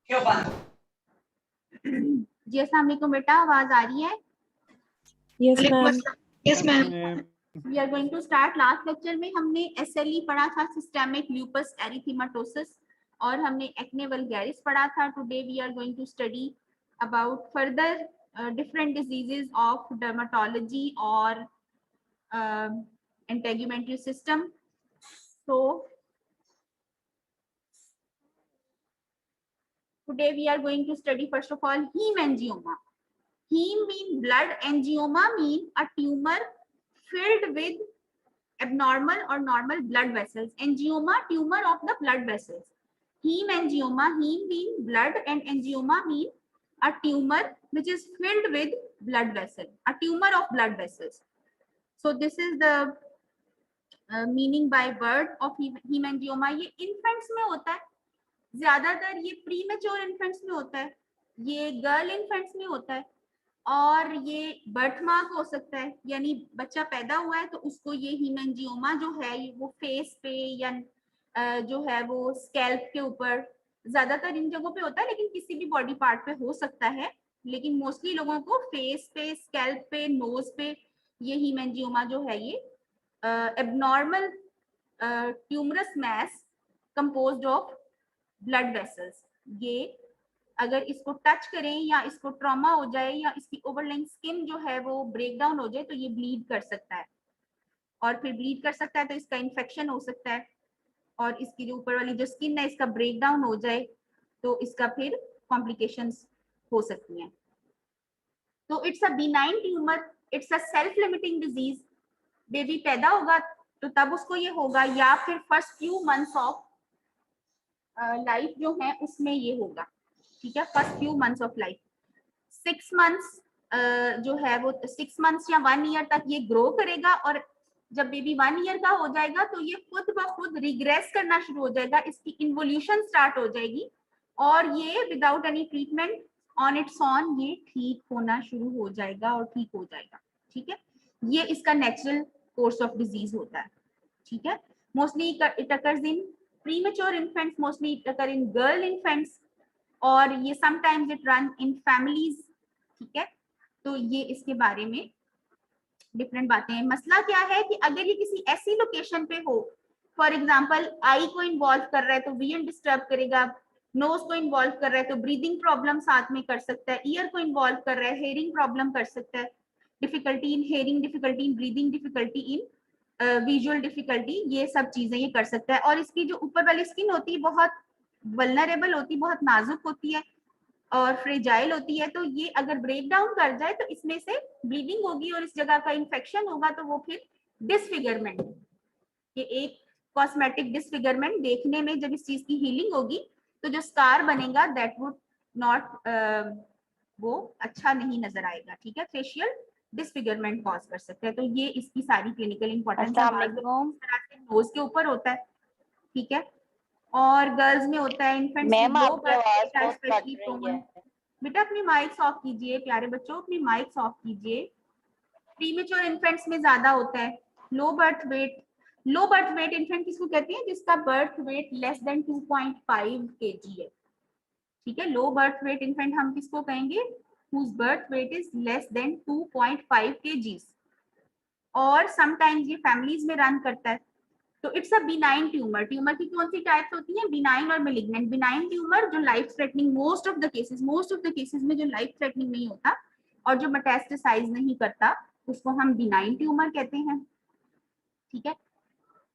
जी अस्सलाम वालेकुम बेटा, आवाज आ रही है? Yes ma'am. Yes ma'am. We are going to start. Last lecture में हमने एसएलई पढ़ा था, सिस्टेमिक ल्यूपस एरिथेमेटोसिस, और हमने एक्ने वल्गैरिस पढ़ा था। Today we are going to study about further different diseases of dermatology और integumentary system. So today we are going to study first of all hemangioma. Heme mean blood, angioma mean a tumor filled with abnormal or normal blood vessels. Angioma, tumor of the blood vessels. Hemangioma, heme mean blood and angioma mean a tumor which is filled with blood vessel, a tumor of blood vessels. So this is the meaning by word of hemangioma. ये infants में होता है ज्यादातर, ये premature infants में होता है, ये गर्ल इन्फेंट्स में होता है, और ये बर्थ मार्क हो सकता है, यानी बच्चा पैदा हुआ है तो उसको ये hemangioma जो है वो फेस पे या जो है वो स्कैल्प के ऊपर, ज्यादातर इन जगहों पे होता है, लेकिन किसी भी बॉडी पार्ट पे हो सकता है, लेकिन मोस्टली लोगों को फेस पे, स्कैल्प पे, नोज पे ये hemangioma जो है ये abnormal tumorous mass composed of blood vessels. ये अगर इसको टच करें या इसको ट्रॉमा हो जाए या इसकी ओवरलाइंग स्किन जो है वो ब्रेक डाउन हो जाए तो ये ब्लीड कर सकता है, और फिर ब्लीड कर सकता है तो इसका इन्फेक्शन हो सकता है, और इसकी जो ऊपर वाली जो स्किन है इसका ब्रेक डाउन हो जाए तो इसका फिर कॉम्प्लिकेशंस हो सकती हैं. तो it's a benign tumour, it's a self limiting disease. Baby पैदा होगा तो तब उसको ये होगा, या फिर first few months of life जो है उसमें ये होगा. ठीक है, first few months of life. 6 months जो है वो 6 मंथ्स या 1 ईयर तक ये ग्रो करेगा, और जब बेबी 1 ईयर का हो जाएगा तो ये खुद ब खुद रिग्रेस करना शुरू हो जाएगा, इसकी इन्वोल्यूशन स्टार्ट हो जाएगी, और ये without any treatment on it's on ये ठीक होना शुरू हो जाएगा और ठीक हो जाएगा. ठीक है, ये इसका नेचुरल कोर्स ऑफ डिजीज होता है. ठीक है, mostly it occurs in premature infants, mostly it occur in girl infants, और ये sometimes it run in families. ठीक है, तो ये इसके बारे में डिफरेंट बातें हैं. मसला क्या है कि अगर ये किसी ऐसी लोकेशन पे हो, फॉर एग्जांपल आई को इन्वॉल्व कर रहा है तो विजन डिस्टर्ब करेगा, नोज को इन्वॉल्व कर रहा है तो ब्रीदिंग प्रॉब्लम साथ में कर सकता है, ईयर को इन्वॉल्व कर रहा है हेयरिंग प्रॉब्लम कर सकता है, difficulty in hearing, difficulty in breathing, difficulty in visual difficulty, ये सब चीजें ये कर सकता है. और इसकी जो ऊपर वाली स्किन होती है बहुत वल्नरेबल होती है, बहुत नाजुक होती है और फ्रेजाइल होती है, तो ये अगर ब्रेक डाउन कर जाए तो इसमें से ब्लीडिंग होगी और इस जगह का इन्फेक्शन होगा, तो वो फिर डिसफिगरमेंट, ये एक कॉस्मेटिक डिसफिगरमेंट देखने में जब इस चीज की हीलिंग होगी तो जो स्कार बनेगा दैट वुड नॉट वो अच्छा नहीं नजर आएगा. ठीक है, फेशियल डिसफिगरमेंट कॉज कर सकते हैं. तो ये इसकी सारी क्लिनिकल इंपॉर्टेंस है. नोज के ऊपर होता है, ठीक है, और गर्ल्स में होता है, इन्फेंट्स में low birth weight especially prone. बेटा अपनी माइक्स ऑफ कीजिए, प्यारे बच्चों अपनी माइक्स ऑफ कीजिए. प्रीमेच्योर इन्फेंट्स में ज्यादा होता है low birth weight. Low birth weight infant किसको कहते हैं? जिसका birth weight less than 2.5 kg है. ठीक है, लो बर्थ वेट इन्फेंट हम किसको कहेंगे? whose birth weight is less than 2.5 kgs. और समटाइम्स ये फैमिलीज में रन करता है. तो it's a benign tumour. Tumour की कौन सी टाइप्स होती हैं? बिनाइन और मेलिग्नेंट. बिनाइन ट्यूमर जो life threatening, most of the cases में जो लाइफ थ्रेटनिंग नहीं होता और जो मेटास्टेसाइज नहीं करता उसको हम बिनाइन ट्यूमर कहते हैं. ठीक है,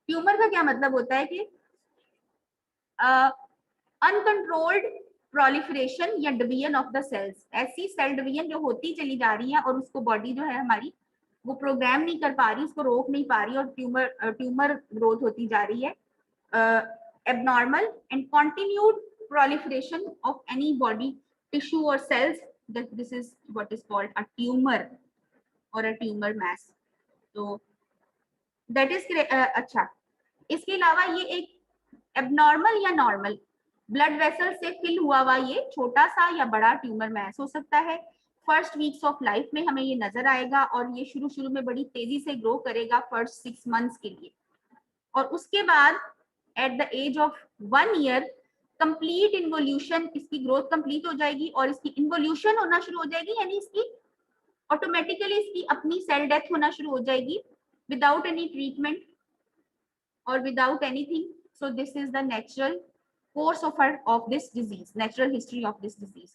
ट्यूमर का क्या मतलब होता है कि अनकंट्रोल्ड प्रोलिफरेशन या डिवीजन ऑफ द सेल्स. ऐसी सेल डिवीजन जो होती चली जा रही है और उसको बॉडी जो है हमारी वो प्रोग्राम नहीं कर पा रही, उसको रोक नहीं पा रही, और ट्यूमर ग्रोथ होती जा रही है. Abnormal and continued proliferation of any body tissue और cells, this is what is called a tumour और अ ट्यूमर मैस. तो दैट इज अच्छा. इसके अलावा ये एक एबनॉर्मल या नॉर्मल ब्लड वेसल से फिल हुआ हुआ ये छोटा सा या बड़ा ट्यूमर मैस हो सकता है. फर्स्ट वीक्स ऑफ लाइफ में हमें ये नजर आएगा और ये शुरू में बड़ी तेजी से ग्रो करेगा फर्स्ट 6 मंथ्स के लिए, और उसके बाद at the age of 1 year complete involution, इसकी ग्रोथ कंप्लीट हो जाएगी और इसकी इन्वोल्यूशन होना शुरू हो जाएगी, यानी इसकी ऑटोमेटिकली इसकी अपनी सेल डेथ होना शुरू हो जाएगी विदाउट एनी ट्रीटमेंट और without anything. So this is the natural course of this disease, natural history of this disease.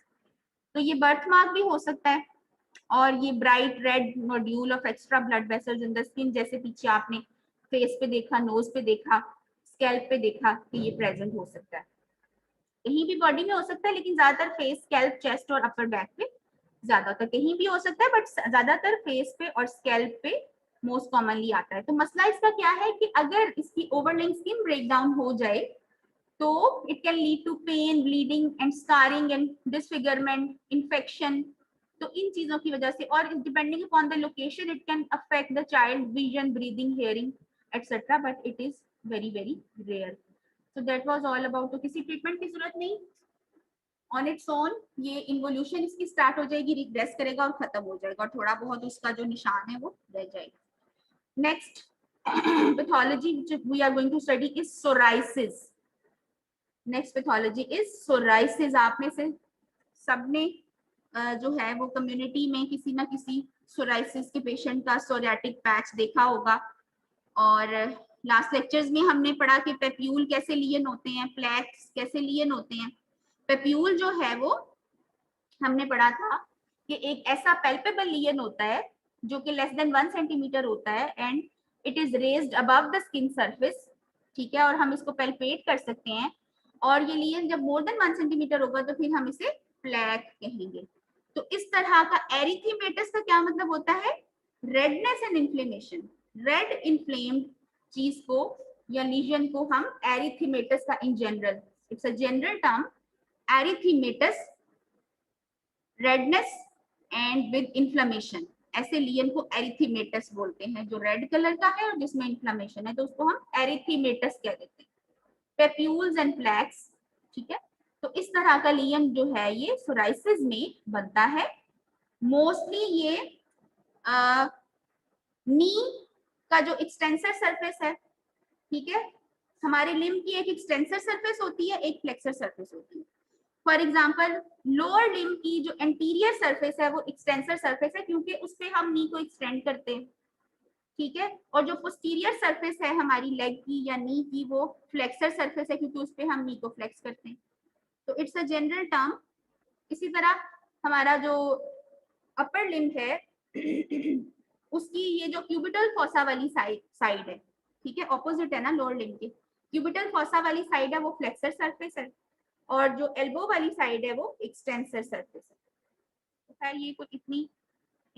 तो ये बर्थ मार्क भी हो सकता है और ये bright red nodule of extra blood vessels in the skin, जैसे पीछे आपने फेस पे देखा, नोज पे देखा, स्कैल्प पे देखा कि ये प्रेजेंट हो सकता है. कहीं भी बॉडी में हो सकता है, लेकिन ज्यादातर फेस, स्कैल्प, चेस्ट और अपर बैक पे ज्यादातर, कहीं भी हो सकता है बट ज्यादातर फेस पे और स्कैल्प पे मोस्ट कॉमनली आता है. तो मसला इसका क्या है कि अगर इसकी ओवरलेइंग स्किन ब्रेकडाउन हो जाए तो it can lead to pain, bleeding and scarring and disfigurement, infection. तो इन चीजों की वजह से और depending upon the location it can affect the child vision, breathing, hearing etcetera, but it is very very rare. So that was all about. तो किसी treatment की जरूरत नहीं, ऑन इट्स ओन ये इन्वोल्यूशन इसकी स्टार्ट हो जाएगी, रिग्रेस करेगा और खत्म हो जाएगा और थोड़ा बहुत उसका जो निशान है वो रह जाएगा. Next pathology which we are going to study is psoriasis. Next pathology is psoriasis. आप में से सबने जो है वो कम्युनिटी में किसी ना किसी psoriasis के पेशेंट का psoriatic पैच देखा होगा. और लास्ट लेक्चर्स में हमने पढ़ा कि पेप्यूल कैसे लियन होते हैं, प्लैक्स कैसे लियन होते हैं. पेप्यूल जो है वो हमने पढ़ा था कि एक ऐसा पैल्पेबल लियन होता है जो कि लेस देन 1 सेंटीमीटर होता है and it is raised above the skin surface. ठीक है, और हम इसको पैल्पेट कर सकते हैं. और ये लियन जब मोर देन 1 सेंटीमीटर होगा तो फिर हम इसे प्लैक कहेंगे. तो इस तरह का एरिथेमेटस का क्या मतलब होता है? Redness and inflammation. Red inflamed चीज को या लीजन को हम एरिथेमेटस का in general, it's a general term, erythematous, redness and with inflammation. ऐसे लियन को एरिथेमेटस बोलते हैं जो रेड कलर का है और जिसमें इन्फ्लेमेशन है, तो उसको हम एरिथेमेटस कह देते हैं. Papules and प्लैक्स. ठीक है, तो इस तरह का लियन जो है ये सोराइसिस में बनता है. मोस्टली ये नी का जो एक्सटेंसर सरफेस है, ठीक है, हमारे लिम्ब की एक एक्सटेंसर सरफेस होती है, एक फ्लेक्सर सरफेस होती है. फॉर एग्जांपल लोअर लिम्ब की जो एंटीरियर सरफेस है वो एक्सटेंसर सरफेस है क्योंकि उस पे हम नी को एक्सटेंड करते हैं. ठीक है, और जो पोस्टीरियर सरफेस है हमारी लेग की या नी की वो फ्लेक्सर सरफेस है क्योंकि उस पे हम नी को फ्लेक्स करते हैं. तो इट्स अ जनरल टर्म. इसी तरह हमारा जो अपर लिम्ब है उसकी ये जो क्यूबिटल फॉसा वाली साइड है, ठीक है, ऑपोजिट है ना लोअर लिम्ब के. क्यूबिटल फॉसा वाली साइड है वो फ्लेक्सर सरफेस है और जो एल्बो वाली साइड है वो एक्सटेंसर सरफेस है. तो खैर ये कोई इतनी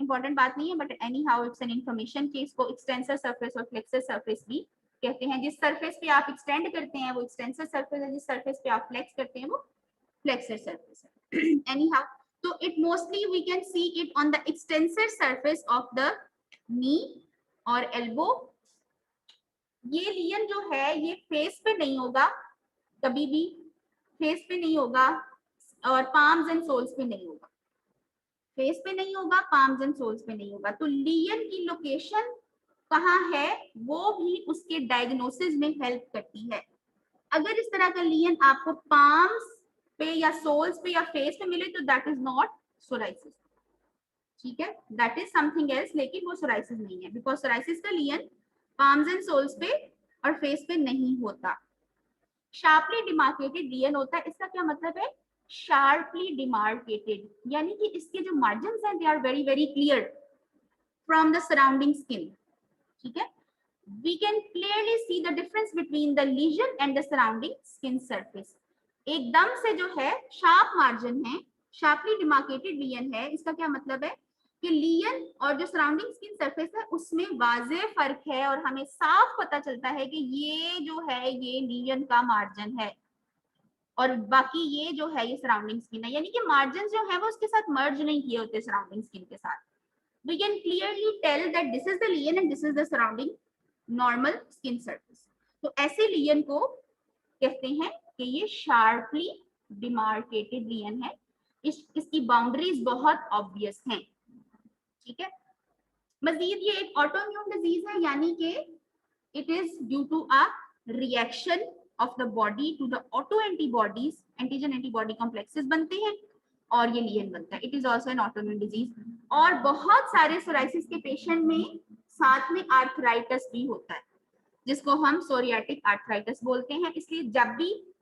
इंपॉर्टेंट बात नहीं है but any how it's an information कि इसको एक्सटेंसर सरफेस और फ्लेक्सर सरफेस भी कहते हैं. जिस सरफेस पे आप एक्सटेंड करते हैं वो एक्सटेंसर सरफेस है, जिस सरफेस पे आप फ्लेक्स करते हैं वो फ्लेक्सर सरफेस है. एनी हाउ, तो it mostly we can see it on the extensor surface of the knee और एल्बो. ये लियन जो है ये फेस पे नहीं होगा, कभी भी फेस पे नहीं होगा और पाम्स एंड सोल्स पे नहीं होगा. फेस पे नहीं होगा, पाम्स एंड सोल्स पे नहीं होगा. तो लियन की लोकेशन कहाँ है वो भी उसके डायग्नोसिस में हेल्प करती है. अगर इस तरह का लियन आपको पाम्स पे या सोल्स पे या फेस पे मिले तो दैट इज नॉट सोराइसिस. ठीक है, दैट इज समथिंग एल्स, लेकिन वो सोराइसिस नहीं है बिकॉज सोराइसिस का लियन पाम्स एंड सोल्स पे और फेस पे नहीं होता. शार्पली डिमार्केटेड लियन होता है. इसका क्या मतलब है? शार्पली डिमार्केटेड, यानी कि इसके जो मार्जिन्स हैं they are very very clear from the surrounding skin. ठीक है, we can clearly see the difference between the lesion and the surrounding skin surface. एकदम से जो है शार्प मार्जिन है, शार्पली डिमार्केटेड लियन है. इसका क्या मतलब है कि लियन और जो सराउंडिंग स्किन सरफेस है उसमें वाज़ेह फर्क है और हमें साफ पता चलता है कि ये जो है ये लियन का मार्जिन है और बाकी ये जो है ये सराउंडिंग स्किन है. यानी कि मार्जिन जो है वो उसके साथ मर्ज नहीं किए होते सराउंडिंग स्किन के साथ. We can clearly tell that this is the lesion and this is the surrounding normal skin surface. तो ऐसे लियन को कहते हैं कि ये शार्पली डिमार्केटेड लियन है. इसकी बाउंड्रीज बहुत ऑब्वियस हैं. ठीक है, मजीद ये एक ऑटोइम्यून डिजीज है यानी कि it is due to a reaction of the body to the autoantibodies antigen antibody complexes बनते हैं और ये लियन बनता है। It is also an autoimmune disease. और बहुत सारे सोराइसिस के पेशेंट में साथ में आर्थराइटिस भी होता है, जिसको हम सोरियाटिक आर्थराइटिस बोलते हैं। इसलिए जब भी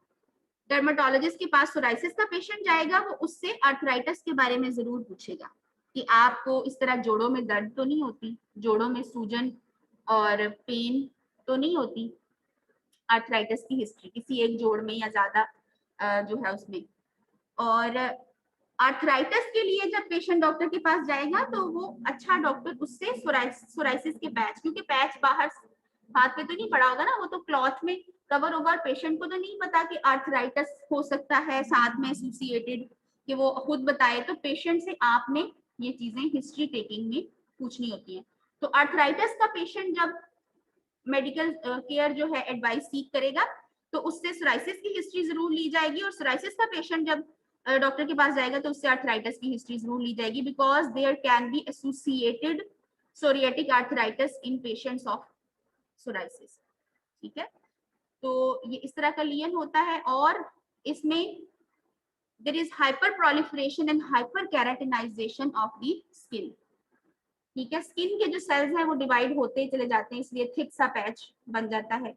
डर्मेटोलॉजिस्ट के पास सोराइसिस का पेशेंट जाएगा, वो उससे आर्थराइटिस के बारे में जरूर पूछेगा कि आपको इस तरह जोड़ों में दर्द तो नहीं होती, जोड़ों में सूजन और पेन तो नहीं होती, आर्थराइटिस की हिस्ट्री किसी एक जोड़ में या ज्यादा जो है उसमें। और आर्थराइटिस के लिए जब पेशेंट डॉक्टर के पास जाएगा तो वो अच्छा डॉक्टर उससे सोराइसिस के पैच, क्योंकि पैच बाहर हाथ पे तो नहीं पड़ा होगा ना, वो तो क्लॉथ में कवर होगा और पेशेंट को तो नहीं पता कि आर्थराइटिस हो सकता है साथ में एसोसिएटेड, कि वो खुद बताए। तो पेशेंट से आपने ये चीजें हिस्ट्री टेकिंग में पूछनी होती है। तो आर्थराइटिस का पेशेंट जब मेडिकल केयर जो है एडवाइस सीख करेगा तो उससे सोराइसिस की हिस्ट्री जरूर ली जाएगी, और सोराइसिस का पेशेंट जब डॉक्टर के पास जाएगा तो उससे आर्थराइटिस की हिस्ट्री जरूर ली जाएगी, because there can be associated psoriatic arthritis in patients of psoriasis. ठीक है, तो ये इस तरह का लियन होता है। और इसमें there is hyper proliferation and hyper keratinization of the skin. ठीक है, स्किन के जो सेल्स हैं वो डिवाइड होते चले जाते हैं, इसलिए थिक सा पैच बन जाता है।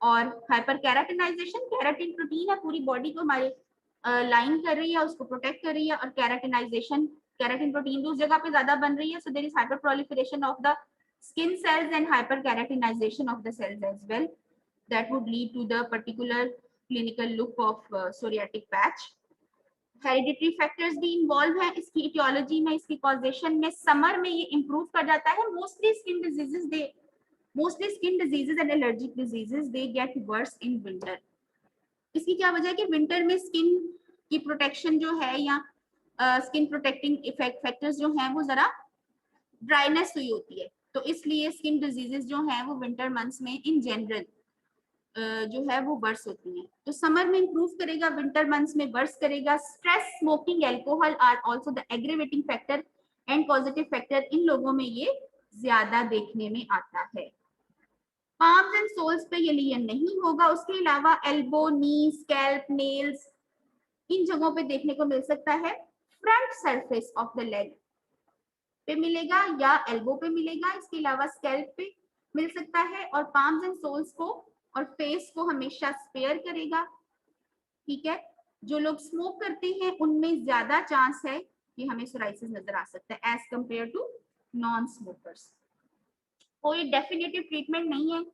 और हाइपर केराटिनाइजेशन, केराटिन प्रोटीन है पूरी बॉडी को हमारे लाइन कर रही है, उसको प्रोटेक्ट कर रही है, और केराटिनाइजेशन, केराटिन प्रोटीन उस जगह पे ज्यादा बन रही है, so there is hyper proliferation of the skin cells and hyperkeratinization of the cells as well, that would lead to the particular clinical look of psoriatic patch. Hereditary factors भी involve है इसकी इटियोलॉजी में, इसकी causation में। Summer में ये improve कर जाता है। Mostly skin diseases and allergic diseases they get worse in winter. इसकी क्या वजह है कि विंटर में स्किन की प्रोटेक्शन जो है या स्किन प्रोटेक्टिंग इफेक्ट फैक्टर्स जो हैं वो जरा ड्राइनेस हुई होती है, तो इसलिए स्किन डिजीजेस जो हैं वो विंटर मंथ्स में इन जनरल जो है वो वर्स होती हैं। तो समर में इंप्रूव करेगा, विंटर मंथ्स में वर्स करेगा। Stress, smoking, alcohol are also the aggravating factor and positive factor. इन लोगों में ये ज्यादा देखने में आता है। पाम्स एंड सोल्स पे ये लियन नहीं होगा। उसके अलावा एल्बो, नी, स्कैल्प, नेल्स, इन जगहों पे देखने को मिल सकता है। Front surface of the leg पे मिलेगा या एल्बो पे मिलेगा। इसके अलावा स्कैल्प पे मिल सकता है। और पाम्स एंड सोल्स को और फेस को हमेशा स्पेयर करेगा। ठीक है, जो लोग स्मोक करते हैं उनमें ज्यादा चांस है कि हमें सोराइसिस नजर आ सकता है as compare to non smokers. कोई डेफिनेटिव ट्रीटमेंट नहीं है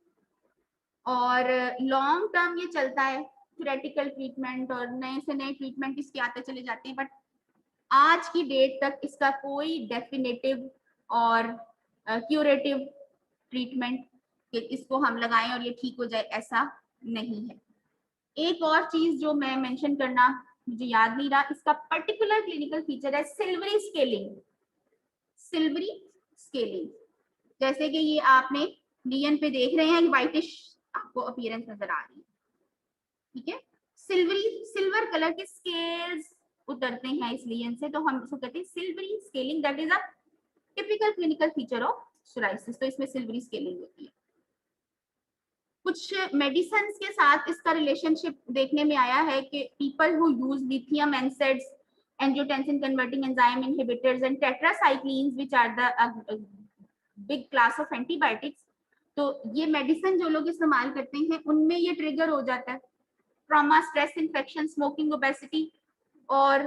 और लॉन्ग टर्म ये चलता है, थ्योरेटिकल ट्रीटमेंट और नए से नए ट्रीटमेंट इसके आते चले जाते हैं, बट आज की डेट तक इसका कोई डेफिनेटिव और क्यूरेटिव ट्रीटमेंट कि इसको हम लगाएं और ये ठीक हो जाए, ऐसा नहीं है। एक और चीज जो मैं मेंशन करना मुझे याद नहीं रहा, इसका पर्टिकुलर क्लिनिकल फीचर है सिल्वरी स्केलिंग। सिल्वरी स्केलिंग, जैसे कि ये आपने लियन पे देख रहे हैं, व्हाइटिश आपको अपीयरेंस नजर आ रही है। ठीक है, सिल्वर कलर के स्केल्स उतरते हैं इस लियन से, तो हम उसको कहते हैं silvery scaling. That is a typical clinical feature of psoriasis. तो इसमें सिल्वरी स्केलिंग होती है। कुछ मेडिसिन के साथ इसका रिलेशनशिप देखने में आया है कि people who use lithium NSAIDs, angiotensin converting enzyme inhibitors and tetracyclines which are the big class of antibiotics, तो ये मेडिसिन जो लोग इस्तेमाल करते हैं उनमें ये ट्रिगर हो जाता है। Trauma, stress, infection, smoking, obesity और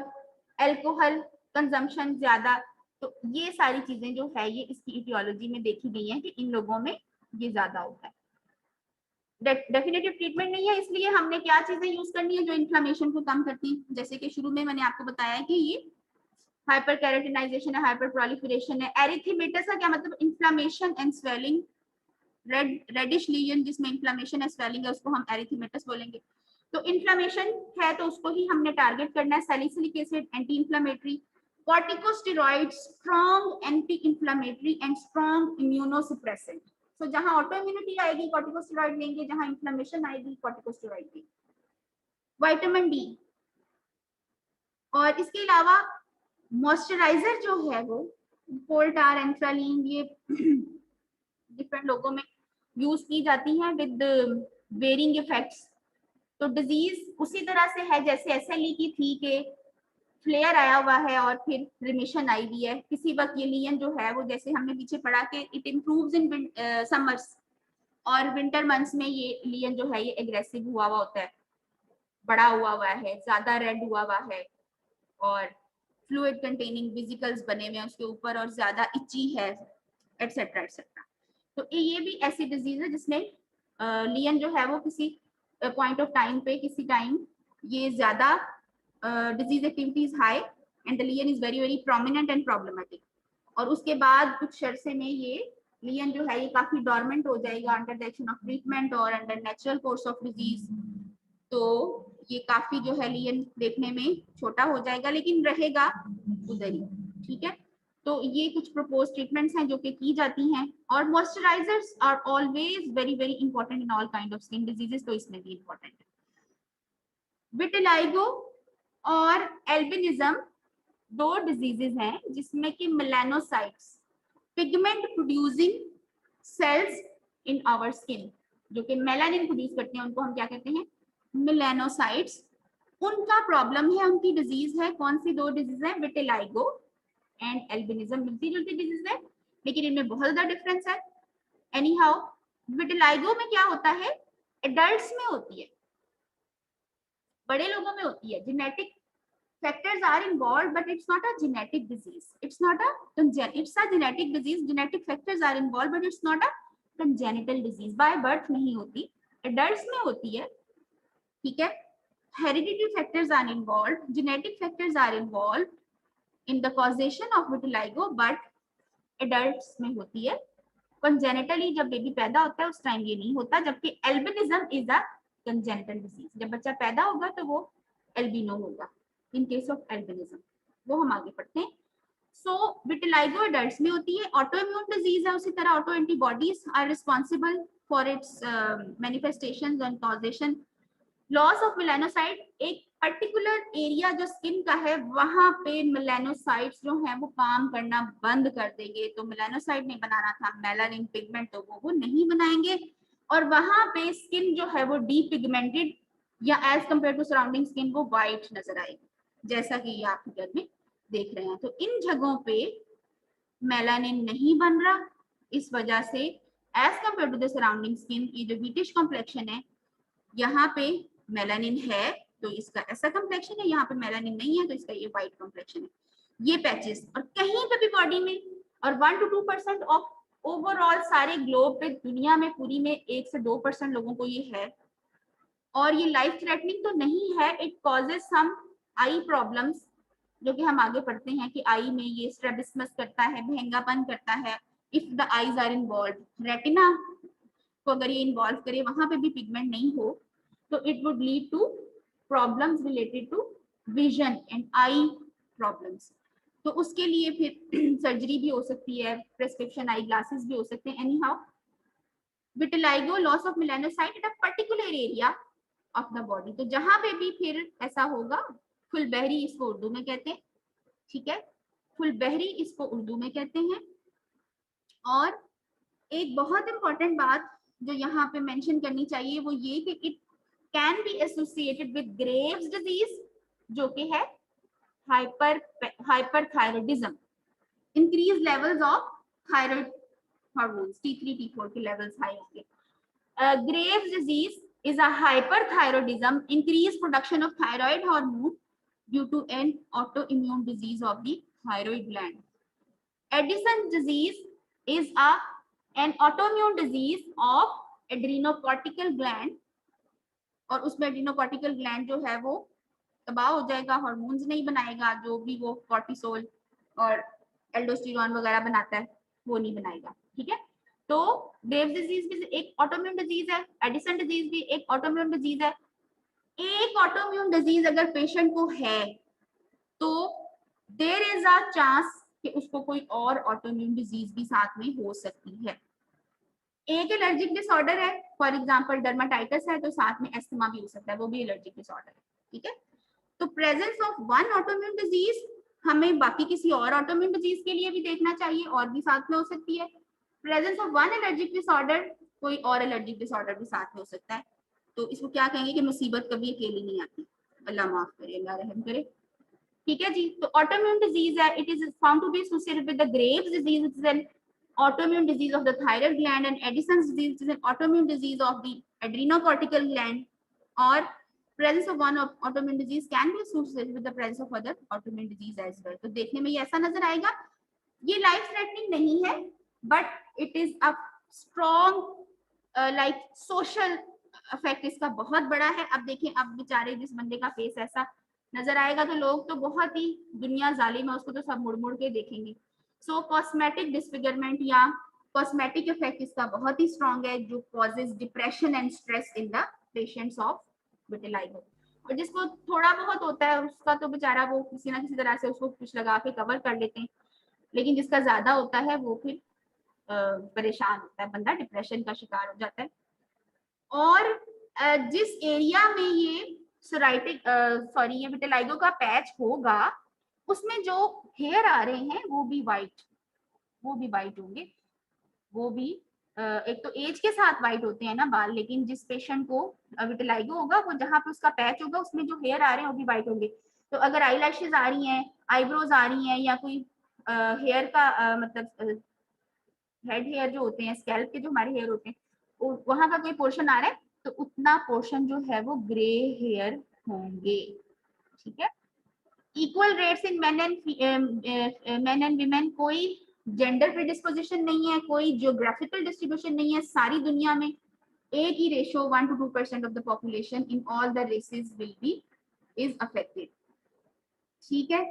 अल्कोहल कंजम्पशन ज्यादा, तो ये सारी चीजें जो है ये इसकी इटियोलॉजी में देखी गई है कि इन लोगों में ये ज्यादा होता है। डेफिनेटिव ट्रीटमेंट नहीं है, इसलिए हमने क्या चीजें यूज करनी है जो इन्फ्लेमेशन को कम करती है। जैसे कि शुरू में मैंने आपको बताया कि ये हाइपर केराटिनाइजेशन है, हाइपर प्रोलिफरेशन है। एरिथेमेटस का क्या मतलब? Inflammation and swelling. Reddish lesion जिसमें इन्फ्लेमेशन है, स्वेलिंग है, उसको हम एरिथेमेटस बोलेंगे। तो इन्फ्लेमेशन है तो उसको ही हमने टारगेट करना है। Salicylic acid anti inflammatory, corticosteroid strong anti inflammatory and strong immunosuppressant. तो जहां ऑटो इम्यूनिटी आएगी कॉर्टिकोस्टेरॉइड लेंगे, जहां इन्फ्लेमेशन आएगी कॉर्टिकोस्टेरॉइड लेंगे। विटामिन डी, और इसके अलावा मॉइस्चराइजर जो है वो कोल टार, एंथ्रालीन, ये डिफरेंट लोगों में यूज की जाती हैं विद वेरिंग इफेक्ट्स। तो डिजीज उसी तरह से है जैसे SLE की थी कि फ्लेयर आया हुआ है और फिर रिमिशन आई हुई है। किसी वक्त ये लियन जो है वो, जैसे हमने पीछे पढ़ा कि इट इम्प्रूव्स इन समर्स, और विंटर मंथ्स में ये लियन जो है ये एग्रेसिव हुआ हुआ होता है, बड़ा हुआ है, ज्यादा रेड हुआ है, और फ्लूइड कंटेनिंग वेसिकल्स बने हुए हैं उसके ऊपर, और ज्यादा इची है, एटसेट्रा एटसेट्रा। तो ये भी ऐसी डिजीज है जिसमें लियन जो है वो किसी पॉइंट ऑफ टाइम पे, किसी टाइम ये ज्यादा disease activity is high and the lesion is very very prominent and problematic, और उसके बाद कुछ अरसे में ये लियन जो है ये काफी डोरमेंट हो जाएगा under the action of treatment और under natural course of disease. तो ये काफी जो है लियन देखने में छोटा हो जाएगा लेकिन रहेगा उधर ही, ठीक है। तो ये कुछ प्रपोज ट्रीटमेंट्स हैं जो कि की जाती हैं, और moisturisers are always very very important in all kind of skin diseases, तो इसमें भी इंपॉर्टेंट है। विटिलाइगो और एल्बिनिज्म दो डिजीजेस हैं जिसमें कि melanocytes, pigment producing cells in our skin, जो कि मेलानिन प्रोड्यूस करते हैं, उनको हम क्या कहते हैं, मेलानोसाइट्स। उनका प्रॉब्लम है, उनकी डिजीज है। कौन सी दो डिजीज है? Vitiligo and albinism. मिलती जुलती डिजीज है लेकिन इनमें बहुत ज्यादा डिफरेंस है। एनी हाउ, विटिलाइगो में क्या होता है, एडल्ट्स में होती है, बड़े लोगों में होती है। Genetic factors are involved but it's not a genetic disease, it's not a it's a genetic disease, genetic factors are involved but it's not a congenital disease, by birth नहीं होती, adults में होती है, ठीक है। hereditary factors are involved, genetic factors are involved in the causation of vitiligo but adults में होती है। congenitally जब बेबी पैदा होता है उस टाइम ये नहीं होता, जबकि albinism is a congenital disease, जब बच्चा पैदा होगा तो वो एल्बिनो होगा इन केस ऑफ एल्बिनिज्म। वो हम आगे पढ़ते हैं। सो विटिलाइगो एडल्ट्स में होती है, ऑटो इम्यून डिजीज है, उसी तरह auto antibodies are responsible for its manifestations and causation. Loss of melanocyte, एक पर्टिकुलर एरिया जो स्किन का है वहां पे मेलानोसाइट्स जो हैं वो काम करना बंद कर देंगे, तो मेलानोसाइट नहीं बनाना था मेलानिन पिगमेंट, तो वो नहीं बनाएंगे, और वहां पे स्किन जो है वो डीपिगमेंटेड या as compare to surrounding skin वो वाइट नजर आएगी, जैसा कि ये आप फिगर में देख रहे हैं। तो इन जगहों पे मेलानिन नहीं बन रहा, इस वजह से as compare to the surrounding skin ये जो व्हीटिश कॉम्प्लेक्शन है, यहाँ पे मेलानिन है तो इसका ऐसा कॉम्प्लेक्शन है, यहाँ पे मेलानिन नहीं है तो इसका ये व्हाइट कॉम्प्लेक्शन है। ये पैचेस, और कहीं पे भी बॉडी में, और 1 to 2% ऑफ ओवरऑल सारे ग्लोब पे दुनिया में पूरी में 1 से 2% लोगों को ये है, और ये लाइफ थ्रेटनिंग तो नहीं है। It causes some eye problems, जो कि हम आगे पढ़ते हैं कि आई में ये स्ट्रेबिस्मस करता है, महंगापन करता है, if the eyes are involve. Retina को अगर ये इन्वॉल्व करे, वहां पे भी पिगमेंट नहीं हो, तो it would lead to problems related to vision and eye problems. तो उसके लिए फिर सर्जरी भी हो सकती है, प्रेस्क्रिप्शन आई ग्लासेस भी हो सकते हैं। Any how, vitiligo, loss of melanocyte at a particular area of the body, तो जहां पे भी फिर ऐसा होगा, फुलबहरी इसको उर्दू में कहते हैं, ठीक है, फुलबहरी इसको उर्दू में कहते हैं। और एक बहुत इंपॉर्टेंट बात जो यहाँ पे मेंशन करनी चाहिए वो ये कि it can be associated with Graves disease, जो कि है hyperthyroidism, increase levels of thyroid hormones, T3 T4 के लेवल्स हाई होंगे। Graves disease is a hyperthyroidism, increased production of thyroid hormone due to an autoimmune disease of the thyroid gland. Addison's disease is an autoimmune disease of adrenocortical gland, और उसमें adrenocortical gland जो है वो तबाह हो जाएगा, hormones नहीं बनाएगा, जो भी वो कॉर्टिसोल और एल्डोस्टेरोन वगैरह बनाता है वो नहीं बनाएगा, ठीक है। तो ग्रेव्स डिजीज भी एक ऑटोइम्यून डिजीज है, एडिसन डिजीज भी एक ऑटोइम्यून डिजीज है। एक ऑटोइम्यून डिजीज अगर पेशेंट को है तो देयर इज अ चांस कि उसको कोई और ऑटोइम्यून डिजीज भी साथ में हो सकती है। एक एलर्जिक डिसऑर्डर है, फॉर एग्जांपल डर्माटाइटिस है, तो साथ में एस्थमा भी हो सकता है, वो भी एलर्जिक डिसऑर्डर है, ठीक है। तो presence of one autoimmune disease हमें बाकी किसी और ऑटोइम्यून डिजीज के लिए भी देखना चाहिए, और भी साथ में हो सकती है। Presence of one allergic disorder, कोई और एलर्जिक डिसऑर्डर भी साथ में हो सकता है। तो इसको क्या कहेंगे कि मुसीबत कभी अकेली नहीं आती, अल्लाह माफ करे, अल्लाह रहम करे। ठीक है जी। तो ऑटोइम्यून डिजीज है, it is found to be associated with the Graves disease, it is an autoimmune disease of the thyroid gland, and Addison's disease is an autoimmune disease of the adrenocortical gland, or presence of one of autoimmune disease can be associated with the presence of other autoimmune disease as well. तो देखने में ये ऐसा नजर आएगा, ये life threatening नहीं है, but it is a strong like social effect इसका बहुत बड़ा है। अब देखें, अब बेचारे जिस बंदे का फेस ऐसा नजर आएगा तो लोग तो बहुत ही दुनिया जालिम है, उसको तो सब मुड़ मुड़ के देखेंगे। सो कॉस्मेटिक डिसफिगरमेंट या कॉस्मेटिक इफेक्ट इसका बहुत ही स्ट्रॉन्ग है, जो causes depression and stress in the patients of vitiligo. और जिसको थोड़ा बहुत होता है उसका तो बेचारा वो किसी ना किसी तरह से उसको कुछ लगा के कवर कर लेते हैं, लेकिन जिसका ज्यादा होता है वो फिर परेशान होता है, बंदा डिप्रेशन का शिकार हो जाता है। और जिस एरिया में ये सोराइटिक ये विटिलिगो का पैच होगा उसमें जो हेयर आ रहे हैं वो भी वाइट होंगे। वो भी एक तो एज के साथ वाइट होते हैं ना बाल, लेकिन जिस पेशेंट को विटिलिगो होगा वो जहाँ पे उसका पैच होगा उसमें जो हेयर आ रहे हैं वो भी वाइट होंगे। तो अगर आई लैशेज आ रही हैं, आईब्रोज आ रही हैं, या कोई हेयर का मतलब हेड हेयर जो होते हैं, स्कैल्प के जो हमारे हेयर होते हैं, वहां का कोई पोर्शन आ रहा है तो उतना पोर्शन जो है वो ग्रे हेयर होंगे। ठीक है। Equal rates in main and women, कोई जेंडर प्रीडिस्पोजिशन नहीं है, कोई जियोग्राफिकल डिस्ट्रीब्यूशन नहीं है, सारी दुनिया में एक ही ratio 1 to 2% of the population in all the races will be is affected. ठीक है।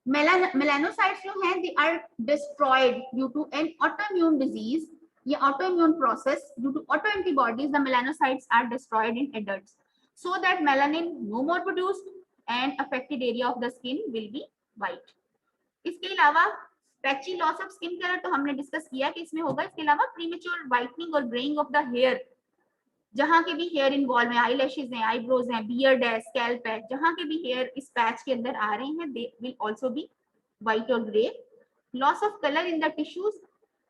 मेलानोसाइट्स जो हैं they are destroyed due to an autoimmune disease या autoimmune process. Due to autoantibodies the melanocytes are destroyed in adults so that melanin no more produced and affected area of the skin will be white. इसके अलावा patchy loss of skin colour तो हमने discuss किया कि इसमें होगा। इसके अलावा प्रीमेच्योर व्हाइटनिंग और ग्रेइंग ऑफ द हेयर, जहां के भी हेयर इन्वॉल्व है, आई लैशेज हैं, आईब्रोज हैं, बियर्ड है, स्कैल्प है, जहां के भी हेयर इस पैच के अंदर आ रहे हैं they will also be white और grey. Loss of colour in the tissues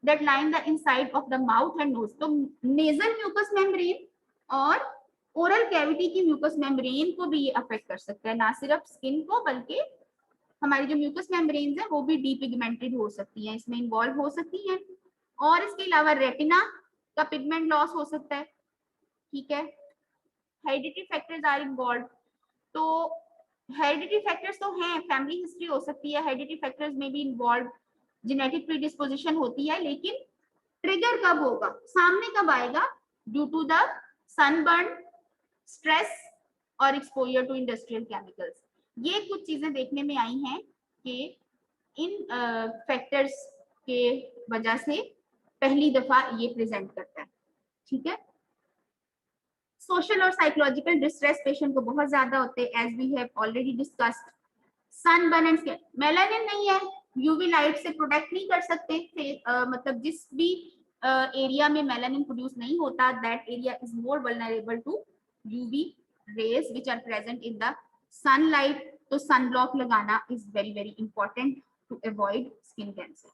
that line the inside of the mouth and nose, तो नेजल म्यूकस मेम्ब्रेन और ओरल कैविटी की म्यूकस मेम्ब्रेन को भी ये अफेक्ट कर सकता है, ना सिर्फ स्किन को बल्कि हमारी जो म्यूकस मेम्ब्रेन्स है वो भी डीपिगमेंटेड हो सकती हैं, इसमें इन्वॉल्व हो सकती हैं। और इसके अलावा रेटिना का पिगमेंट लॉस हो सकता है। ठीक है। हेरिडिटरी फैक्टर्स आर इन्वॉल्व, तो हेरिडिटरी फैक्टर्स तो हैं, फैमिली हिस्ट्री हो सकती है, हेरिडिटरी फैक्टर्स में भी इन्वॉल्व, जेनेटिक प्रीडिस्पोजिशन होती है, लेकिन ट्रिगर कब होगा, सामने कब आएगा, due to the sunburn, stress और एक्सपोजर टू इंडस्ट्रियल केमिकल्स। ये कुछ चीजें देखने में आई हैं कि इन फैक्टर्स के वजह से पहली दफा ये प्रेजेंट करता है। ठीक है। सोशल और साइकोलॉजिकल डिस्ट्रेस पेशेंट को बहुत ज्यादा होते हैं, as we have already discussed. Sunburn and skin, melanin नहीं है, यूवी लाइट से प्रोटेक्ट नहीं कर सकते, मतलब जिस भी एरिया में मेलानिन प्रोड्यूस नहीं होता that area is more vulnerable to UV rays which are present in the sunlight. तो सनब्लॉक लगाना is very very important to avoid skin cancer.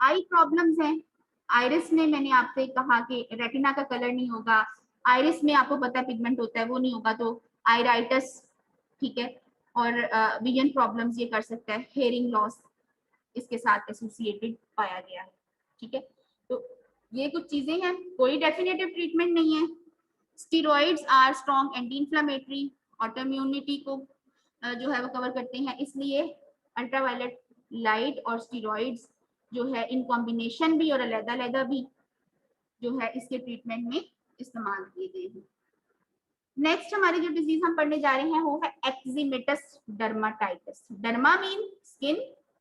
Eye problems हैं, आइरिस में मैंने आपसे कहा कि रेटिना का कलर नहीं होगा, आइरिस में आपको पता है पिगमेंट होता है वो नहीं होगा, तो आइराइटिस। ठीक है। और विजन प्रॉब्लम्स ये कर सकता है, हेयरिंग लॉस इसके साथ एसोसिएटेड पाया गया है। ठीक है। तो ये कुछ चीजें हैं, कोई डेफिनेटिव ट्रीटमेंट नहीं है। Steroids are strong anti inflammatory, autoimmunity को जो है वो कवर करते हैं, इसलिए अल्ट्रावायलेट लाइट और स्टेरॉइड्स जो है इन कॉम्बिनेशन भी और अलग-अलग भी जो है इसके ट्रीटमेंट में इस्तेमाल किए गए हैं। नेक्स्ट हमारी जो डिजीज हम पढ़ने जा रहे हैं वो है eczematous dermatitis. Derma mean skin,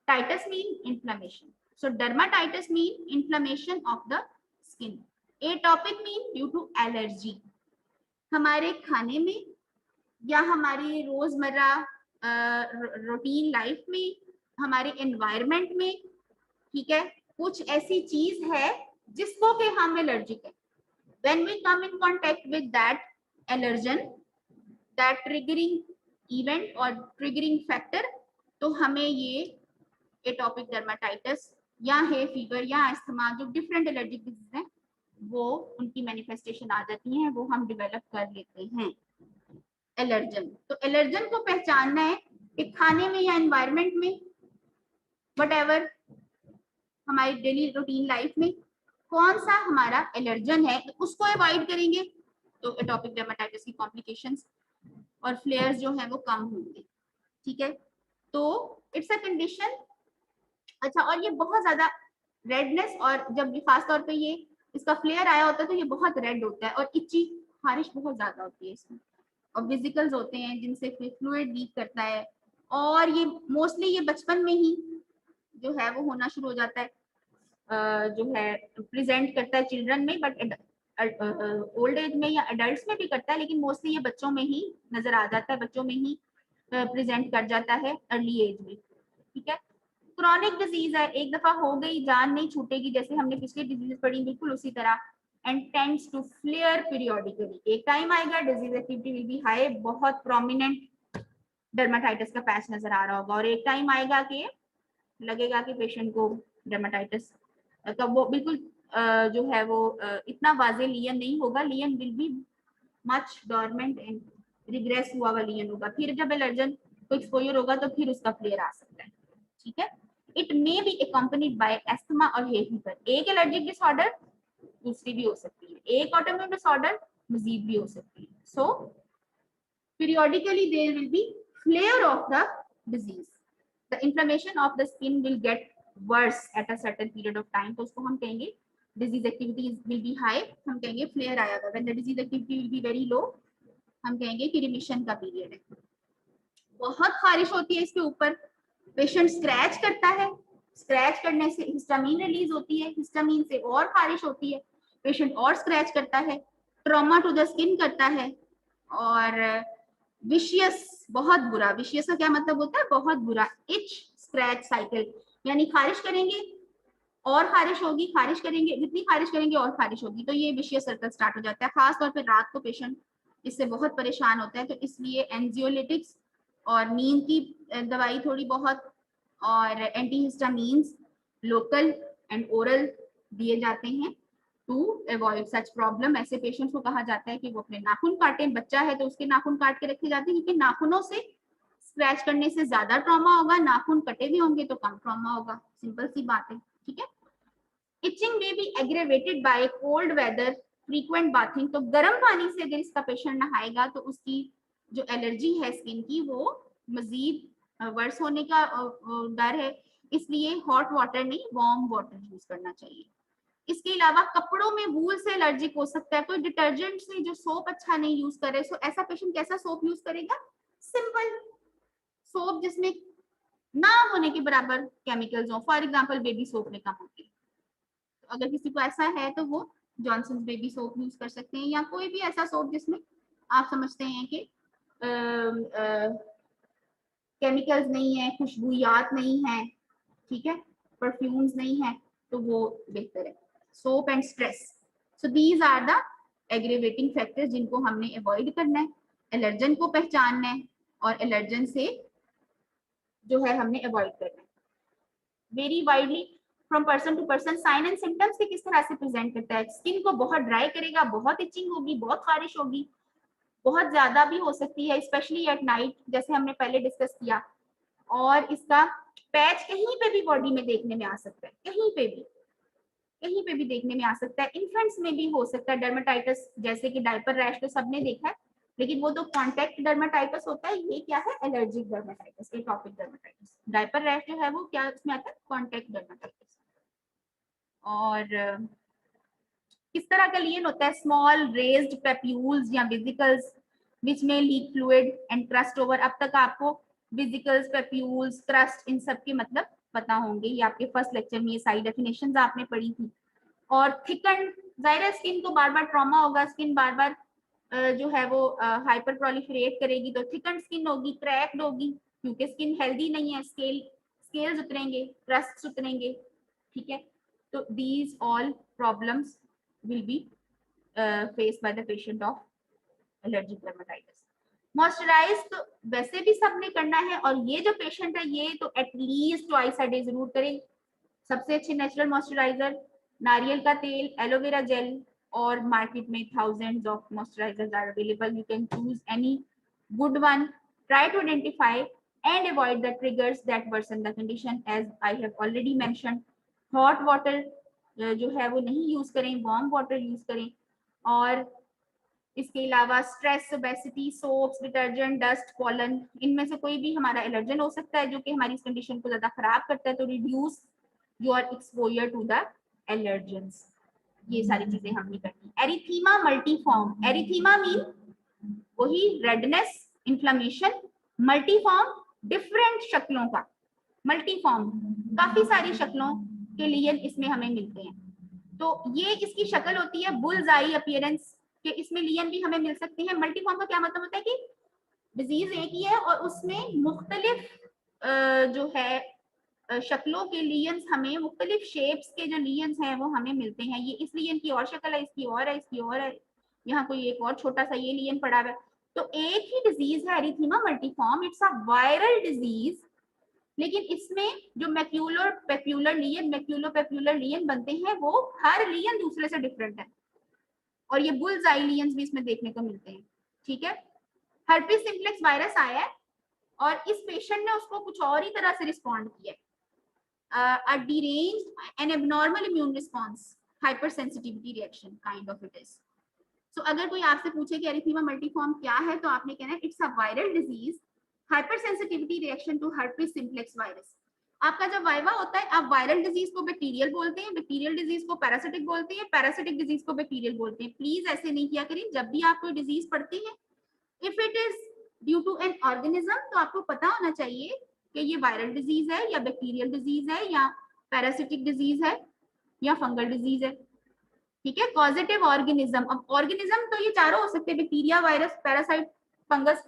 titis mean inflammation. So dermatitis mean inflammation of the skin. Atopic mean due to allergy. हमारे खाने में या हमारी रोजमर्रा रूटीन लाइफ में, हमारे एनवायरनमेंट में, ठीक है, कुछ ऐसी चीज है जिसको कि हम एलर्जिक है। When we come in contact with that allergen, that triggering event or triggering factor, तो हमें ये एटोपिक डर्माटाइटिस या हे फीवर या अस्थमा जो डिफरेंट एलर्जिक डिजीज हैं वो उनकी मैनिफेस्टेशन आ जाती हैं, वो हम डेवलप कर लेते हैं। एलर्जन, तो एलर्जन को पहचानना है कि खाने में या एनवायरनमेंट में, व्हाटएवर हमारी डेली रूटीन लाइफ में कौन सा हमारा एलर्जन है, तो उसको अवॉइड करेंगे तो एटोपिक डर्मेटाइटिस की कॉम्प्लिकेशंस और फ्लेयर्स जो है वो कम होंगे। ठीक है, तो इट्स अ कंडीशन। अच्छा, और ये बहुत ज्यादा रेडनेस, और जब खास तौर पे ये इसका फ्लेयर आया होता है तो ये बहुत रेड होता है और इची, खारिश बहुत ज्यादा होती है इसमें, और विजिकल्स होते हैं जिनसे फ्लूइड लीक करता है, और ये मोस्टली ये बचपन में ही जो है वो होना शुरू हो जाता है, जो है प्रेजेंट करता है चिल्ड्रन में, बट ओल्ड एज में या एडल्ट्स में भी करता है, लेकिन मोस्टली ये बच्चों में ही नजर आ जाता है, बच्चों में ही प्रेजेंट कर जाता है अर्ली एज में। ठीक है, क्रॉनिक डिजीज है, एक दफा हो गई जान नहीं छूटेगी, जैसे हमने पिछली डिजीज पढ़ी बिल्कुल उसी तरह, and tends to flare periodically. एक टाइम आएगा disease activity will be high, बहुत प्रोमिनेंट डर्माटाइटिस का पैच नजर आ रहा होगा, और एक टाइम आएगा कि लगेगा कि पेशेंट को डर्माटाइटिस का वो बिल्कुल जो है वो इतना वाजे लियन नहीं होगा, lesion will be much dormant and regress हुआ हुआ लियन होगा, फिर जब एलर्जन को एक्सपोजर होगा तो फिर उसका फ्लेयर आ सकता है। ठीक है, it may be accompanied by asthma और hay fever। एक एलर्जिक डिसऑर्डर दूसरी भी हो सकती है, एक ऑटोइम्यून डिसऑर्डर मजीद भी हो सकती है। सो periodically there will be flare of the disease, the inflammation of the skin will get worse at a certain period of time, तो उसको हम कहेंगे disease activity will be high, हम कहेंगे flare आएगा, when the disease activity will be very low हम कहेंगे कि remission का पीरियड है। बहुत खारिश होती है इसके ऊपर, पेशेंट स्क्रैच करता है, स्क्रैच करने से हिस्टामीन रिलीज होती है, हिस्टामीन से और खारिश होती है, पेशेंट और स्क्रैच करता है, ट्रॉमा टू द स्किन करता है, और विशियस, बहुत बुरा, विशियस का क्या मतलब होता है, बहुत बुरा, इच स्क्रैच साइकिल, यानी खारिश करेंगे और खारिश होगी, खारिश करेंगे, जितनी खारिश करेंगे और खारिश होगी, तो ये विशियस सर्कल स्टार्ट हो जाता है। खास तौर पे रात को पेशेंट इससे बहुत परेशान होता है, तो इसलिए एंजियोलिटिक्स और नींद की दवाई थोड़ी बहुत और एंटीहिस्टामीन्स लोकल एंड ओरल दिए जाते हैं टू अवॉइड सच प्रॉब्लम। ऐसे पेशेंट्स को कहा जाता है कि वो अपने नाखून काटें, बच्चा है तो उसके नाखून काट के रखे जाते हैं, क्योंकि नाखूनों से स्क्रैच करने से ज्यादा ट्रॉमा होगा, नाखून कटे भी होंगे तो कम ट्रॉमा होगा, सिंपल सी बात है। ठीक है, इचिंग में be aggravated by cold weather, frequent bathing, तो गर्म पानी से अगर इसका पेशेंट नहाएगा तो उसकी जो एलर्जी है स्किन की वो मजीद वर्स होने का डर है, इसलिए हॉट वाटर नहीं वार्म वाटर यूज करना चाहिए। इसके अलावा कपड़ों में वूल से एलर्जिक हो सकता है, कोई डिटर्जेंट से जो सोप अच्छा नहीं यूज करे, सो ऐसा पेशेंट कैसा सोप यूज करेगा, सिंपल सोप जिसमें ना होने के बराबर केमिकल्स हो, फॉर एग्जांपल बेबी सोप में कम होती है, तो अगर किसी को ऐसा है तो वो जॉनसन बेबी सोप यूज कर सकते हैं, या कोई भी ऐसा सोप जिसमें आप समझते हैं कि केमिकल्स नहीं है, खुशबूयात नहीं है, ठीक है, परफ्यूम्स नहीं है, तो वो बेहतर है। Soap and stress, so these are the aggravating factors जिनको हमने अवॉइड करना है, एलर्जन को पहचानना है और एलर्जन से जो है हमने अवॉइड करना है। Very widely from person to person, sign and symptoms के किस तरह से प्रेजेंट करता है, स्किन को बहुत ड्राई करेगा, बहुत इचिंग होगी, बहुत खारिश होगी, बहुत ज्यादा भी हो सकती है स्पेशली एट नाइट जैसे हमने पहले डिस्कस किया, और इसका पैच कहीं पे भी बॉडी में देखने में आ सकता है, कहीं पे भी देखने में आ सकता है, इन्फेंट्स में भी हो सकता है डर्मेटाइटिस, जैसे कि डायपर रैश तो सबने देखा है, लेकिन वो तो कॉन्टेक्ट डर्मेटाइटिस होता है, ये क्या है allergic dermatitis, atopic dermatitis. Diaper rash जो है वो क्या उसमें आता है, कॉन्टेक्ट डर्मेटाइटिस। और किस तरह का लियन होता है, स्मॉल रेज्ड पेप्यूल्स या वेसिकल्स विच में leak fluid and crust over. अब तक आपको वेसिकल्स, पेप्यूल्स, क्रस्ट इन सब के मतलब पता होंगे, ये आपके फर्स्ट लेक्चर में ये सारी डेफिनेशंस आपने पढ़ी थी। और थिकन, जाहिर है स्किन को बार बार ट्रॉमा होगा, स्किन बार बार जो है वो हाइपर प्रोलिफरेट करेगी, तो थिकन स्किन होगी, क्रैक्ड होगी, क्योंकि स्किन हेल्दी नहीं है, स्केल्स उतरेंगे, क्रस्ट उतरेंगे। ठीक है, तो these all problems will be faced by the patient of allergic dermatitis. Moisturise तो वैसे भी सबने करना है, और ये जो पेशेंट है ये तो एटलीस्ट ट्वाइस अ डे जरूर करें। सबसे अच्छे नेचुरल मॉइस्चराइजर नारियल का तेल, एलोवेरा जेल, और मार्केट में thousands of moisturizers are available. You can choose any good one. Try to identify and avoid the triggers that worsen the condition. As I have already mentioned, hot water जो है वो नहीं use करें, warm water use करें. और इसके अलावा stress, obesity, soaps, detergent, dust, pollen, इनमें से कोई भी हमारा एलर्जन हो सकता है जो कि हमारी इस कंडीशन को ज्यादा खराब करता है. तो reduce your exposure to the allergens. ये सारी चीजें हम नहीं करती. Erythema multiforme. एरिथीमा मीन वही रेडनेस, इन्फ्लेमेशन, मल्टीफॉर्म डिफरेंट शक्लों का. मल्टीफॉर्म काफी सारी शक्लों के लिए इसमें हमें मिलते हैं. तो ये इसकी शक्ल होती है बुल्स आई अपीयरेंस कि इसमें लियन भी हमें मिल सकते हैं. मल्टीफॉर्म का क्या मतलब होता है कि डिजीज एक ही है और उसमें मुख्तलिफ जो है शक्लों के लियंस, हमें मुख्तलिफ शेप्स के जो लियंस हैं वो हमें मिलते हैं. ये इस लियन की और शक्ल है, इसकी और है, इसकी और है, यहाँ कोई एक और छोटा सा ये लियन पड़ा हुआ है. तो एक ही डिजीज है erythema multiform. It's a viral disease, लेकिन इसमें जो मैक्यूलर पेप्यूलर लियन, मैक्यूलो पेप्यूलर लियन बनते हैं वो हर लियन दूसरे से डिफरेंट है. और ये बुल्स आई लियंस भी इसमें देखने को मिलते हैं. ठीक है. हर्पिस सिम्प्लेक्स वायरस आया है और इस पेशेंट ने उसको कुछ और ही तरह से रिस्पॉन्ड किया. a deranged and abnormal immune response, hypersensitivity reaction kind of it is. So अगर कोई आपसे पूछे कि एरिथीमा मल्टीफॉर्म क्या है तो आपने कहना है it's a viral disease, hypersensitivity reaction to herpes simplex virus. आपका जब वाइवा होता है आप वायरल डिजीज को बैक्टीरियल बोलते हैं, बैक्टीरियल डिजीज को पैरासिटिक बोलते हैं, पैरासिटिक डिजीज को बैक्टीरियल बोलते हैं. प्लीज ऐसे नहीं किया करें. जब भी आप कोई डिजीज पढ़ते हैं, if it is due to an organism, तो आपको पता होना चाहिए कि ये वायरल डिजीज है या बैक्टीरियल डिजीज है या पैरासिटिक डिजीज है या फंगल डिजीज है. ठीक है. Causative organism. अब ऑर्गेनिज्म तो ये चारों हो सकते हैं, बैक्टीरिया, वायरस, पैरासाइट, फंगस.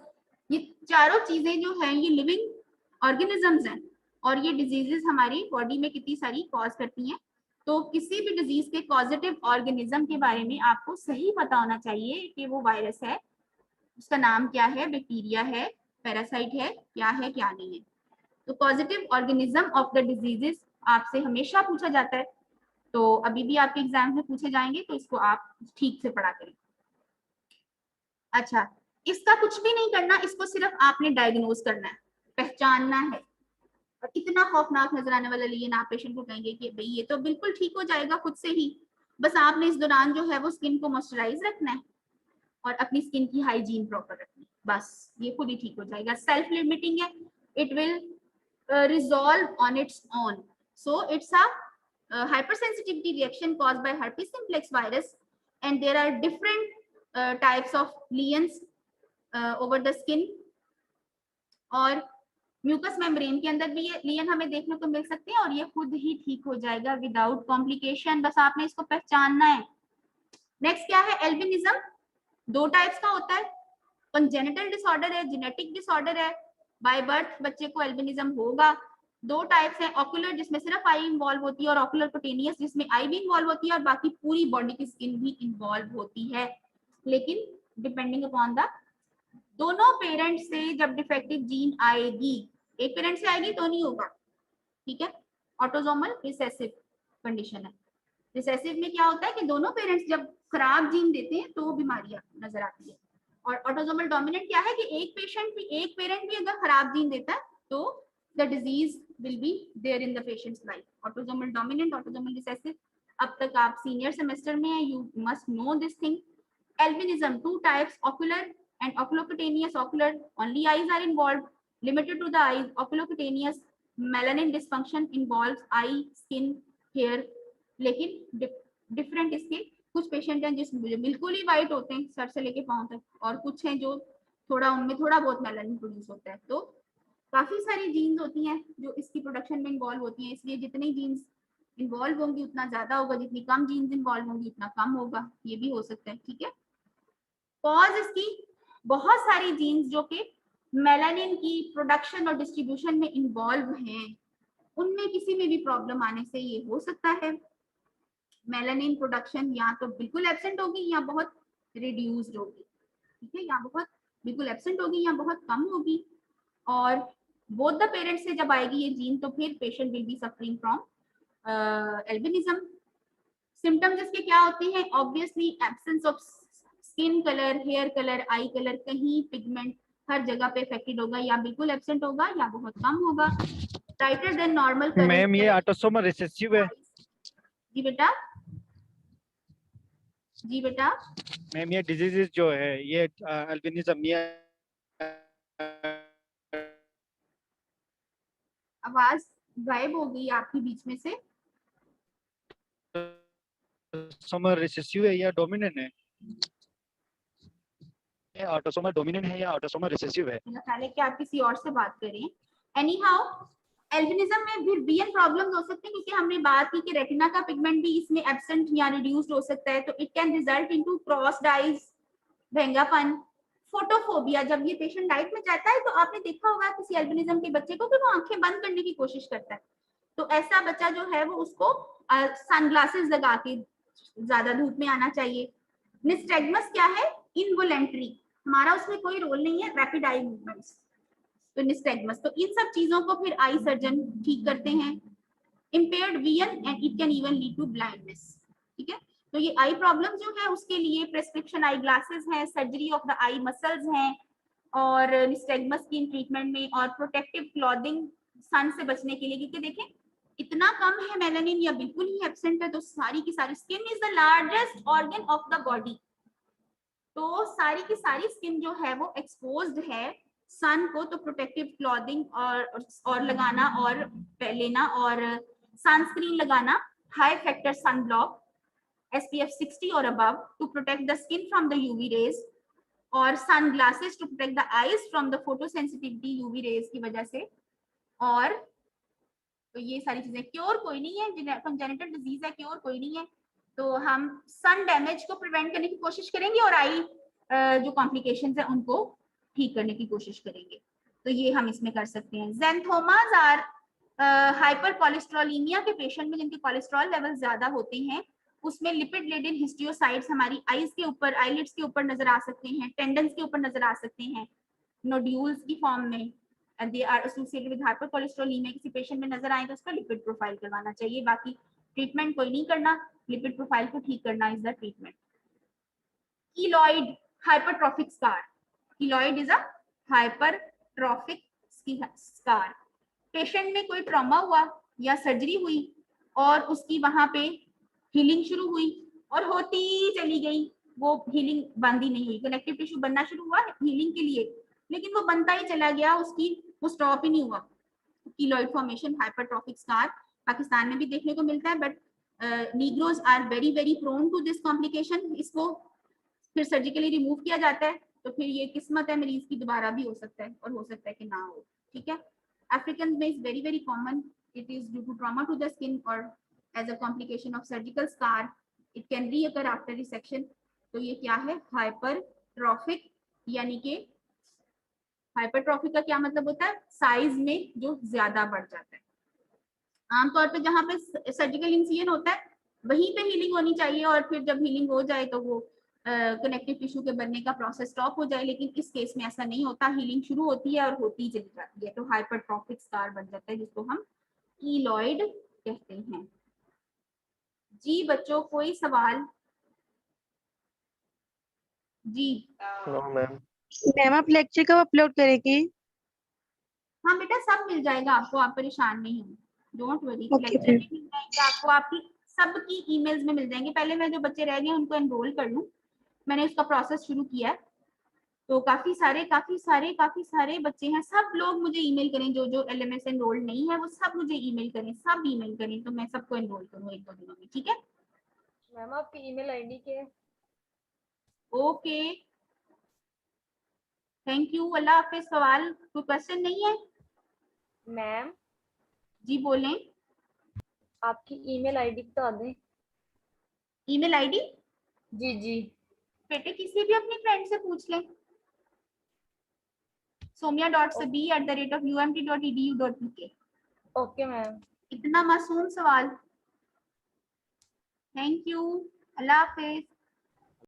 ये चारों चीजें जो हैं ये लिविंग ऑर्गेनिजम्स हैं और ये डिजीजेस हमारी बॉडी में कितनी सारी कॉज करती हैं. तो किसी भी डिजीज के कॉजेटिव ऑर्गेनिज्म के बारे में आपको सही पता होना चाहिए कि वो वायरस है, उसका नाम क्या है, बैक्टीरिया है, पैरासाइट है, क्या है, क्या नहीं है. तो positive organism of the diseases आपसे हमेशा पूछा जाता है. तो अभी भी आपके एग्जाम में पूछे जाएंगे, तो इसको आप ठीक से पढ़ा करें. अच्छा, इसका कुछ भी नहीं करना, इसको सिर्फ आपने डायग्नोज करना है, पहचानना है. और इतना खौफनाक नजर आने वाला लिए ना, आप पेशेंट को कहेंगे कि भाई ये तो बिल्कुल ठीक हो जाएगा खुद से ही. बस आपने इस दौरान जो है वो स्किन को मॉइस्चराइज रखना है और अपनी स्किन की हाइजीन प्रॉपर रखनी है. बस ये खुद ही ठीक हो जाएगा. सेल्फ लिमिटिंग है. It will resolve on its own. So it's a hypersensitivity reaction caused by herpes simplex virus, and there are different types of lesions over the skin. और म्यूकस मेम्ब्रेन के अंदर भी ये लियन हमें देखने को मिल सकते हैं और ये खुद ही ठीक हो जाएगा विदाउट कॉम्प्लिकेशन. बस आपने इसको पहचानना है. नेक्स्ट क्या है, एल्बिनिज्म. दो टाइप्स का होता है. कंजेनिटल डिसऑर्डर है, जेनेटिक डिसऑर्डर है. बाय बर्थ बच्चे को एल्बिनिज्म होगा. दो टाइप्स हैं, ऑक्यूलर जिसमें सिर्फ आई इन्वॉल्व होती है और ऑक्यूलर कुटेनियस जिसमें आई भी इन्वॉल्व होती है और बाकी पूरी बॉडी की स्किन भी इन्वॉल्व होती है. लेकिन डिपेंडिंग अपॉन द, दोनों पेरेंट से जब डिफेक्टिव जीन आएगी, एक पेरेंट से आएगी तो नहीं होगा. ठीक है. ऑटोसोमल रिसेसिव कंडीशन है. रिसेसिव में क्या होता है कि दोनों पेरेंट्स जब खराब जीन देते हैं तो बीमारियां नजर आती है. और ऑटोसोमल डोमिनेंट क्या है कि एक पेरेंट भी अगर खराब जीन देता है तो the disease will be there in the patient's life. Autosomal dominant, autosomal recessive. अब तक आप सीनियर सेमेस्टर में है, you must know this thing. Albinism, two types, ocular and oculocutaneous. Ocular, only eyes are involved, limited to the eyes. Oculocutaneous, melanin dysfunction involves eye, skin, hair. लेकिन different इसके कुछ patient हैं जिस बिल्कुल ही white होते हैं सर से लेके पांव तक, और कुछ हैं जो थोड़ा उनमें थोड़ा बहुत मेलानिन प्रोड्यूस होता है. तो काफी सारी जीन्स होती हैं जो इसकी प्रोडक्शन में इन्वॉल्व होती हैं. इसलिए जितनी जीन्स इन्वॉल्व होंगी उतना ज्यादा होगा, जितनी कम जीन्स इन्वॉल्व होंगी उतना कम होगा. ये भी हो सकता है. ठीक है. कॉज इसकी बहुत सारी जीन्स जो कि मेलानिन की प्रोडक्शन और डिस्ट्रीब्यूशन में इन्वॉल्व हैं, उनमें किसी में भी प्रॉब्लम आने से ये हो सकता है. मेलानिन प्रोडक्शन या तो बिल्कुल एब्सेंट होगी या बहुत रिड्यूस्ड होगी. ठीक है. या बहुत बिल्कुल एब्सेंट होगी या बहुत कम होगी. और बोथ द पेरेंट्स से जब आएगी ये जीन तो फिर patient will be suffering from albinism. Symptoms इसके क्या होते हैं? Obviously absence of skin colour, hair colour, eye colour, कहीं पिगमेंट हर जगह पे इफेक्टेड होगा, या बिल्कुल एब्सेंट होगा या बहुत कम होगा। Brighter then normal colour. Ma'am ये ऑटोसोमल रिसेसिव है। जी बेटा, जी बेटा, मैम ये डिजीजेस जो है ये अल्बिनिज्म ये आवाज गायब हो गई आपकी बीच में से। ऑटोसोमल रिसेसिव है या डोमिनेंट है? ये ऑटोसोमल डोमिनेंट है या ऑटोसोमल रिसेसिव है? मेरा ख्याल है कि आप किसी और से बात करें। एनी हाउ, एल्बिनिज्म में फिर बीएन प्रॉब्लम्स हो सकते हैं, क्योंकि हमने बात की कि रेटिना का पिगमेंट भी इसमें एब्सेंट या रिड्यूस्ड हो सकता है, तो it can result into crossed eyes, भेंगापन, फोटोफोबिया। जब ये पेशेंट डाइट में जाता है तो आपने देखा होगा किसी एल्बिनिज्म के बच्चे को कि वो आंखें बंद करने की कोशिश करता है, तो ऐसा बच्चा जो है वो उसको सनग्लासेस लगा के ज्यादा धूप में आना चाहिए। निस्टैग्मस क्या है? इनवोलेंट्री, हमारा उसमें कोई रोल नहीं है, रैपिड आई मूवमेंट्स, तो निस्टैग्मस। तो इन सब चीजों को फिर आई सर्जन ठीक करते हैं। Impaired vision and it can even lead to blindness. ठीक है, तो ये आई प्रॉब्लम जो है उसके लिए प्रेस्क्रिप्शन आई ग्लासेस हैं, surgery of the eye muscles हैं, और निस्टैग्मस की ट्रीटमेंट में, और प्रोटेक्टिव क्लॉथिंग सन से बचने के लिए, क्योंकि देखें इतना कम है मेलानिन या बिल्कुल ही एब्सेंट है, तो सारी की सारी skin is the largest organ of the body, तो सारी की सारी स्किन जो है वो एक्सपोज्ड है सन को, तो प्रोटेक्टिव क्लॉथिंग और लगाना और लेना, और सनस्क्रीन लगाना, high factor sun block SPF 60 और above to protect the skin from the UV rays, और sunglasses to protect the eyes from the photosensitivity UV rays की वजह से। और तो ये सारी चीजें, क्योर कोई नहीं है, कंजेनिटल डिजीज है, क्योर कोई नहीं है, तो हम सन डैमेज को प्रिवेंट करने की कोशिश करेंगे और आई जो कॉम्प्लिकेशंस है उनको ठीक करने की कोशिश करेंगे, तो ये हम इसमें कर सकते हैं। ज़ैंथोमास आर हाइपर कोलेस्ट्रोलीमिया के पेशेंट में जिनके कोलेस्ट्रॉल लेवल ज्यादा होते हैं, उसमें लिपिड लेडेन हिस्टियोसाइट्स हमारी आईज के ऊपर, आईलिड्स के ऊपर नजर आ सकते हैं, टेंडन्स के ऊपर नजर आ सकते हैं, नोड्यूल्स की फॉर्म में, and they are associated with hypercholesterolemia. किसी पेशेंट में नजर आए तो उसका लिपिड प्रोफाइल करवाना चाहिए, बाकी ट्रीटमेंट कोई नहीं करना, लिपिड प्रोफाइल को ठीक करना is the treatment. Keloid hypertrophic scar, keloid is a hypertrophic scar. Patient में कोई ट्रॉमा हुआ या सर्जरी हुई और उसकी वहां पे हीलिंग शुरू हुई और होती चली गई, वो हीलिंग बंद ही नहीं हुई, कनेक्टिव टिश्यू बनना शुरू हुआ हीलिंग के लिए, लेकिन वो बनता ही चला गया, उसकी वो स्टॉप ही नहीं हुआ। Keloid formation hypertrophic scar Pakistan में भी देखने को मिलता है, but negroes are very very prone to this complication. इसको फिर सर्जिकली रिमूव किया जाता है, तो फिर ये किस्मत है मरीज की, दोबारा भी हो सकता है और हो सकता है कि ना हो। ठीक है, अफ्रीकन में is very very common, it is due to trauma to the skin और as a complication of surgical scar, it can reoccur after resection। तो ये क्या है? हाइपरट्रॉफिक, यानी कि हाइपरट्रॉफिक का क्या मतलब होता है? साइज में जो ज्यादा बढ़ जाता है। आमतौर पे जहाँ पे सर्जिकल इंसिजन होता है वहीं पे हीलिंग होनी चाहिए, और फिर जब हीलिंग हो जाए तो वो कनेक्टिव टिश्यू के बनने का प्रोसेस स्टॉप हो जाए, लेकिन इस केस में ऐसा नहीं होता, हीलिंग शुरू होती है और होती चली जाती है, तो हाइपरट्रॉफिक स्कार बन जाता है, जिसको हम कीलॉइड कहते हैं। जी बच्चों, कोई सवाल? जी नो मैम। मैम आप लेक्चर कब अपलोड करेंगी? हाँ बेटा, सब मिल जाएगा आपको, आप परेशान नहीं हो, don't worry. Okay, lecture ma'am. भी मिल जाएंगे आपको, आपकी सबकी ईमेल्स में मिल जाएंगे। पहले मैं जो बच्चे रह गए उनको एनरोल कर लूँ, मैंने उसका प्रोसेस शुरू किया है, तो काफी सारे बच्चे हैं। सब लोग मुझे ईमेल करें, जो जो LMS एनरोल्ड नहीं है वो सब मुझे ईमेल करें, सब ईमेल करें, तो मैं सबको एनरोल करूँ 1-2 दिनों में। ठीक है, मैम आपकी ईमेल आईडी क्या है? ओके, थैंक यू, अल्लाह हाफिज। सवाल कोई क्वेश्चन नहीं है? मैम जी बोलें। आपकी ईमेल आईडी बता दें। ईमेल आईडी जी जी बेटे किसी भी अपनी फ्रेंड से पूछ लें, soumya.sabi@umt.edu.uk। Okay ma'am. इतना मासूम सवाल। Thank you, Allah Hafiz.